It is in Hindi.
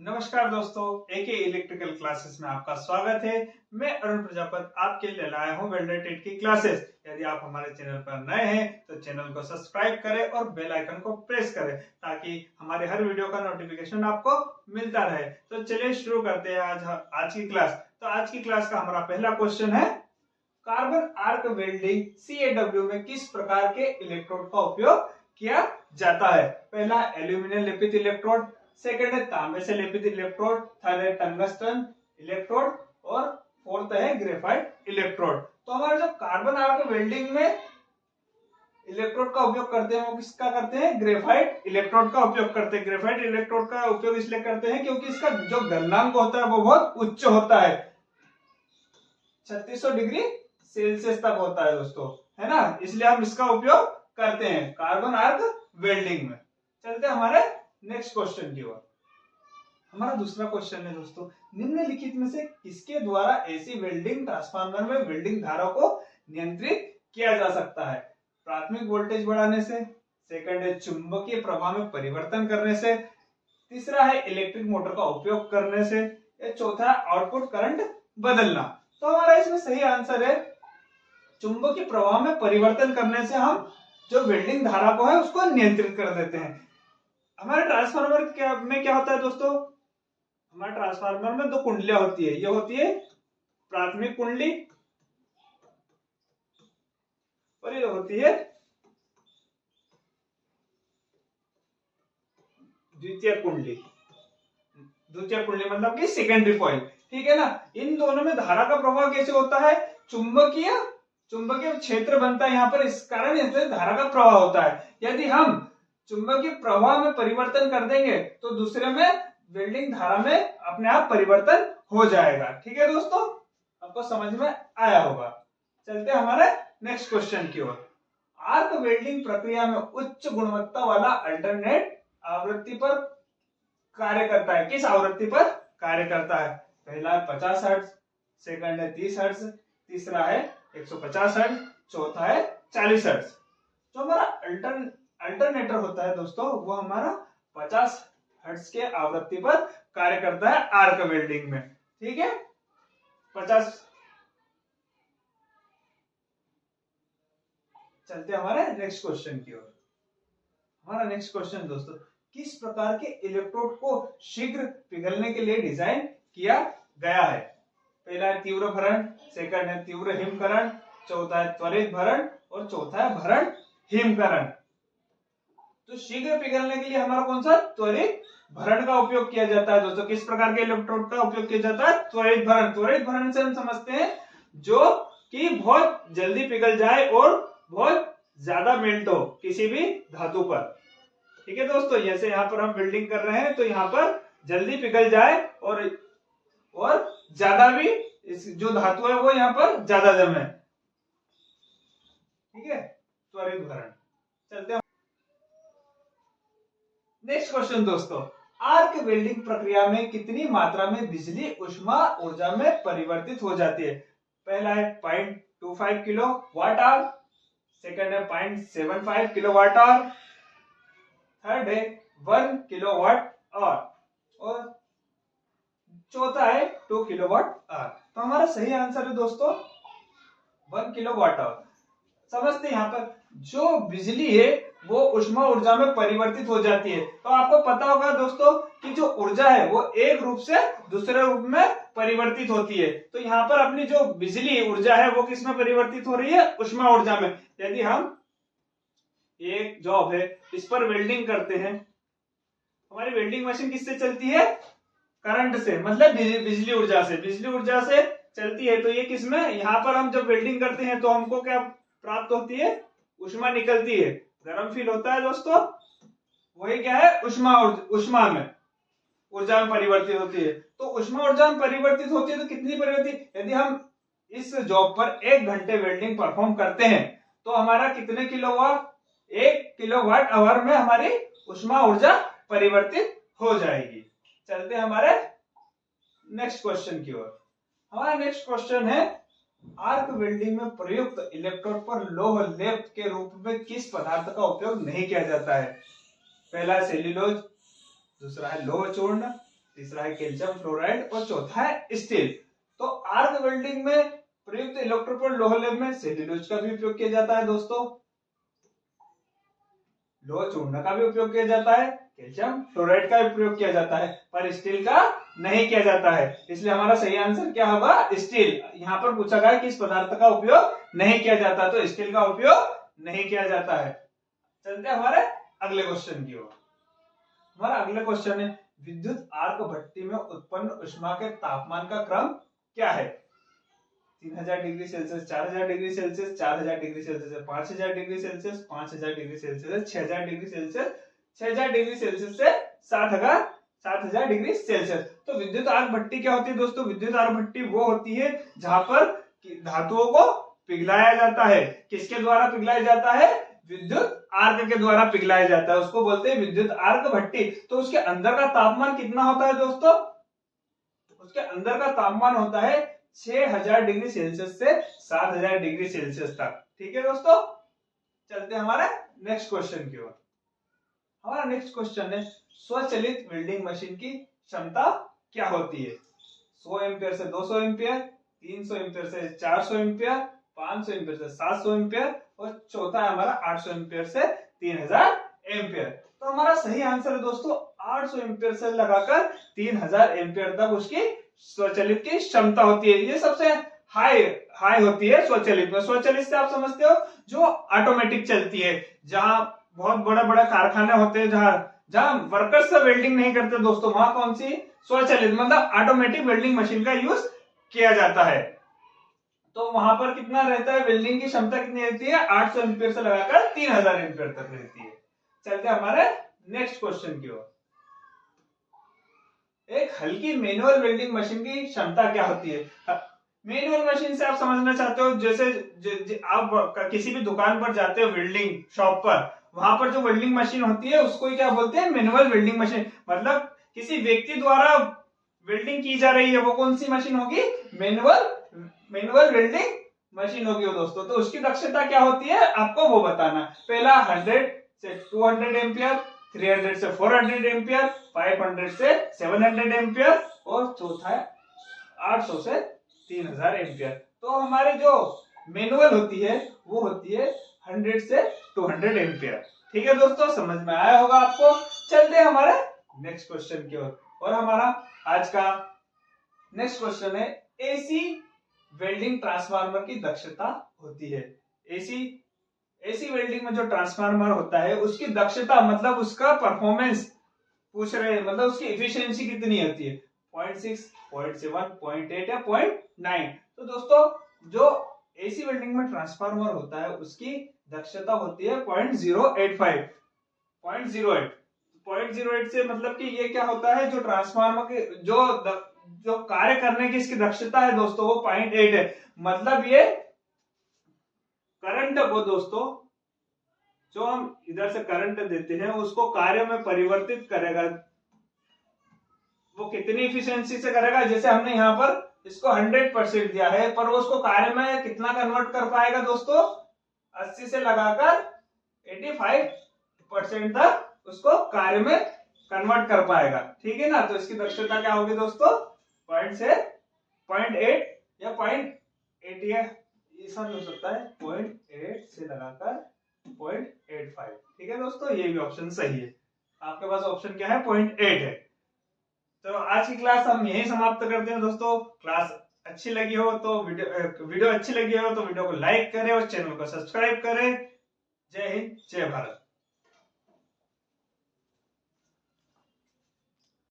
नमस्कार दोस्तों, एके इलेक्ट्रिकल क्लासेस में आपका स्वागत है। मैं अरुण प्रजापति आपके लिए लाया हूं वेल्डर टेट की क्लासेस। यदि आप हमारे चैनल पर नए हैं तो चैनल को सब्सक्राइब करें और बेल आइकन को प्रेस करें ताकि हमारे हर वीडियो का नोटिफिकेशन आपको मिलता रहे। तो चलिए शुरू करते हैं आज की क्लास। तो आज की क्लास का हमारा पहला क्वेश्चन है, कार्बन आर्क वेल्डिंग CAW में किस प्रकार के इलेक्ट्रोड का उपयोग किया जाता है। पहला एल्यूमिनियम लेपित इलेक्ट्रोड, सेकंड है तांबे से लेपित इलेक्ट्रोड, थर्ड है टंगस्टन इलेक्ट्रोड और फोर्थ है ग्रेफाइट इलेक्ट्रोड। तो हमारे जो कार्बन आर्क वेल्डिंग में इलेक्ट्रोड का उपयोग करते हैं वो किसका करते हैं, ग्रेफाइट इलेक्ट्रोड का उपयोग करते हैं। ग्रेफाइट इलेक्ट्रोड का उपयोग इसलिए करते हैं क्योंकि इसका जो गलनांक होता है वो बहुत उच्च होता है, 3600 डिग्री सेल्सियस तक होता है दोस्तों, है ना। इसलिए हम इसका उपयोग करते हैं कार्बन आर्क वेल्डिंग में। चलते हैं हमारे नेक्स्ट क्वेश्चन की ओर। हमारा दूसरा क्वेश्चन है दोस्तों, निम्नलिखित में से किसके द्वारा एसी वेल्डिंग ट्रांसफार्मर में वेल्डिंग धारा को नियंत्रित किया जा सकता है। प्राथमिक वोल्टेज बढ़ाने से, सेकंड है चुंबकीय प्रवाह में परिवर्तन करने से, तीसरा है इलेक्ट्रिक मोटर का उपयोग करने से, या चौथा आउटपुट करंट बदलना। तो हमारा इसमें सही आंसर है चुंबकीय प्रवाह में परिवर्तन करने से हम जो वेल्डिंग धारा को है उसको नियंत्रित कर देते हैं। हमारे ट्रांसफार्मर में क्या होता है दोस्तों, हमारे ट्रांसफार्मर में दो कुंडलियां होती है। ये होती है प्राथमिक कुंडली और ये होती है द्वितीय कुंडली। द्वितीय कुंडली मतलब कि सेकेंडरी कॉइल, ठीक है ना। इन दोनों में धारा का प्रवाह कैसे होता है, चुंबकीय क्षेत्र बनता है यहाँ पर, इस कारण इससे धारा का प्रवाह होता है। यदि हम चुंबकीय प्रवाह में परिवर्तन कर देंगे तो दूसरे में वेल्डिंग धारा में अपने आप परिवर्तन हो जाएगा। ठीक है दोस्तों, आपको समझ में आया होगा। चलते हैं हमारे नेक्स्ट क्वेश्चन की ओर। आर्क वेल्डिंग प्रक्रिया में उच्च गुणवत्ता वाला अल्टरनेट आवृत्ति पर कार्य करता है। किस आवृत्ति पर कार्य करता है। पहला है 50 हर्ट्ज, सेकंड है 30 हर्ट्ज, तीसरा है 150 हर्ट्ज, चौथा है 40 हर्ट्ज। जो हमारा अल्टरनेटर होता है दोस्तों वो हमारा 50 हर्ट्ज के आवृत्ति पर कार्य करता है आर्क वेल्डिंग में, ठीक है 50। चलते हमारे नेक्स्ट क्वेश्चन की ओर। हमारा नेक्स्ट क्वेश्चन दोस्तों, किस प्रकार के इलेक्ट्रोड को शीघ्र पिघलने के लिए डिजाइन किया गया है। पहला है तीव्र भरण, सेकंड है तीव्र हिमकरण, चौथा है त्वरित भरण और चौथा है भरण हिमकरण। तो शीघ्र पिघलने के लिए हमारा कौन सा, त्वरित भरण का उपयोग किया जाता है दोस्तों। किस प्रकार के इलेक्ट्रोड का उपयोग किया जाता है, त्वरित भरण। त्वरित भरण से हम समझते हैं जो कि बहुत जल्दी पिघल जाए और बहुत ज्यादा मेल्ट हो किसी भी धातु पर, ठीक है दोस्तों। जैसे यहाँ पर हम वेल्डिंग कर रहे हैं तो यहाँ पर जल्दी पिघल जाए और ज्यादा भी जो धातु है वो यहाँ पर ज्यादा जमे, ठीक है त्वरित भरण। चलते हैं नेक्स्ट क्वेश्चन दोस्तों, आर्क वेल्डिंग प्रक्रिया में कितनी मात्रा में बिजली ऊष्मा ऊर्जा में परिवर्तित हो जाती है। पहला है 0.25 किलो वाट आवर, सेकंड है 0.75 किलो वाट आवर, थर्ड है 1 किलोवाट आवर और चौथा है 2 किलोवाट आवर। तो हमारा सही आंसर है दोस्तों 1 किलोवाट आवर। समझते हैं यहाँ पर जो बिजली है वो ऊष्मा ऊर्जा में परिवर्तित हो जाती है। तो आपको पता होगा दोस्तों कि जो ऊर्जा है वो एक रूप से दूसरे रूप में परिवर्तित होती है। तो यहाँ पर अपनी जो बिजली ऊर्जा है वो किस में परिवर्तित हो रही है, ऊष्मा ऊर्जा में। यदि हम एक जॉब है इस पर वेल्डिंग करते हैं, हमारी वेल्डिंग मशीन किससे चलती है, करंट से, मतलब बिजली ऊर्जा से, बिजली ऊर्जा से चलती है। तो ये किसमें, यहाँ पर हम जब वेल्डिंग करते हैं तो हमको क्या प्राप्त होती है, ऊष्मा निकलती है, गर्म फील होता है दोस्तों, वही क्या है ऊष्मा में ऊर्जा में परिवर्तित होती है। तो ऊष्मा ऊर्जा में परिवर्तित होती है तो कितनी परिवर्तित, यदि हम इस जॉब पर 1 घंटे वेल्डिंग परफॉर्म करते हैं तो हमारा कितने किलोवाट, 1 किलोवाट आवर में हमारी ऊष्मा ऊर्जा परिवर्तित हो जाएगी। चलते हैं हमारे नेक्स्ट क्वेश्चन की ओर। हमारा नेक्स्ट क्वेश्चन है, आर्क वेल्डिंग में प्रयुक्त इलेक्ट्रोड पर लौह लेप के रूप में किस पदार्थ का उपयोग नहीं किया जाता है। पहला है सेल्यूलोज, दूसरा है लौह चूर्ण, तीसरा है कैल्शियम फ्लोराइड और चौथा है स्टील। तो आर्क वेल्डिंग में प्रयुक्त इलेक्ट्रोपोल लोहे में सेल्यूलोज का भी उपयोग किया जाता है दोस्तों, लोह चूर्ण का भी उपयोग किया जाता है, कैल्शियम फ्लोराइड का भी प्रयोग किया जाता है, पर स्टील का नहीं किया जाता है। इसलिए हमारा सही आंसर क्या होगा, स्टील। यहाँ पर पूछा गया कि इस पदार्थ का उपयोग नहीं किया जाता, तो स्टील का उपयोग नहीं किया जाता है। चलते हमारे अगले क्वेश्चन की ओर। हमारा अगला क्वेश्चन है विद्युत आर्क भट्टी में उत्पन्न ऊष्मा के तापमान का क्रम क्या है? 3000 degree Celsius, 4000 degree Celsius, 4000 degree Celsius, 5000 degree Celsius, 5000 degree Celsius, 6000 degree Celsius, 6000 degree Celsius से 7000 डिग्री सेल्सियस। तो विद्युत आर्क भट्टी क्या होती है दोस्तों? विद्युत आर्क भट्टी वो होती है जहां पर धातुओं को पिघलाया जाता है। किसके द्वारा पिघलाया जाता है? विद्युत आर्क के द्वारा पिघलाया जाता है, उसको बोलते हैं विद्युत आर्क भट्टी। तो उसके अंदर का तापमान कितना होता है दोस्तों? उसके अंदर का तापमान होता है 6000 डिग्री सेल्सियस से 7000 डिग्री सेल्सियस तक। ठीक है दोस्तों, चलते हैं हमारे नेक्स्ट क्वेश्चन की ओर। हमारा नेक्स्ट क्वेश्चन है स्वचालित वेल्डिंग मशीन की क्षमता क्या होती है? 100 एम्पियर से 200 एम्पियर, 300 एम्पियर से 400 एम्पियर, 500 एम्पियर से 700 एम्पियर और चौथा है हमारा 800 एम्पियर से 3000 एम्पियर। तो हमारा सही आंसर है दोस्तों 800 एम्पियर से लगाकर 3000 एम्पियर तक उसकी स्वचालित की क्षमता होती है। ये सबसे हाई होती है स्वचालित में। स्वचालित से आप समझते हो जो ऑटोमेटिक चलती है, जहां बहुत बड़ा बड़ा कारखाने होते हैं, जहां वर्कर्स से वेल्डिंग नहीं करते दोस्तों, वहां कौन सी? स्वचालित, मतलब ऑटोमेटिक वेल्डिंग मशीन का यूज किया जाता है। तो वहां पर कितना रहता है, वेल्डिंग की क्षमता कितनी रहती है? 800 एम्पियर से लगाकर 3000 एम्पियर तक रहती है। चलते हमारे नेक्स्ट क्वेश्चन की ओर। एक हल्की मैनुअल वेल्डिंग मशीन की क्षमता क्या होती है? मैनुअल मशीन से आप समझना चाहते हो जैसे आप किसी भी दुकान पर जाते हो वेल्डिंग शॉप पर, वहां पर जो वेल्डिंग मशीन होती है उसको क्या बोलते हैं? Manual welding machine. मतलब किसी व्यक्ति द्वारा वेल्डिंग की जा रही है, वो कौन सी मशीन होगी? मैनुअल वेल्डिंग मशीन होगी दोस्तों। तो उसकी दक्षता क्या होती है आपको वो बताना। पहला 100 से 200 एम्पियर, 300 से 400 एम्पियर, 500 से 700 एम्पियर और चौथा है 800 से 3000 एम्पियर। तो हमारी जो मैनुअल होती है वो होती है 100 से 200 एम्पियर। ठीक है दोस्तों, समझ में आया होगा आपको। चलते हैं हमारे नेक्स्ट क्वेश्चन की ओर। और हमारा आज का नेक्स्ट क्वेश्चन है एसी वेल्डिंग ट्रांसफार्मर की दक्षता होती है। एसी वेल्डिंग में जो ट्रांसफार्मर होता है उसकी दक्षता मतलब उसका परफॉर्मेंस पूछ रहे हैं, मतलब उसकी एफिशिएंसी कितनी होती है? 0.6, 0.7, 0.8 या 0.9। तो दोस्तों जो एसी वेल्डिंग में ट्रांसफार्मर होता है उसकी दक्षता होती है 0.085। 0.08 से मतलब कि ये क्या होता है, जो ट्रांसफार्मर के जो कार्य करने की इसकी दक्षता है दोस्तों वो 0.8 है। मतलब ये करंट को दोस्तों, जो हम इधर से करंट देते हैं उसको कार्य में परिवर्तित करेगा। वो कितनी इफिशियंसी से करेगा? जैसे हमने यहाँ पर इसको 100% दिया है, पर वो उसको कार्य में कितना कन्वर्ट कर पाएगा दोस्तों? 80 से लगाकर 85% तक उसको कार्य में कन्वर्ट कर पाएगा। ठीक है ना? तो इसकी दक्षता क्या होगी दोस्तों? 0.8 या 0.8 ऐसा हो सकता है, 0.8 से लगाकर 0.85। ठीक है दोस्तों, ये भी ऑप्शन सही है। आपके पास ऑप्शन क्या है? 0.8 है। तो आज की क्लास हम यही समाप्त करते हैं दोस्तों। क्लास अच्छी लगी हो तो वीडियो अच्छी लगी हो तो वीडियो को लाइक करें और चैनल को सब्सक्राइब करें। जय हिंद, जय भारत।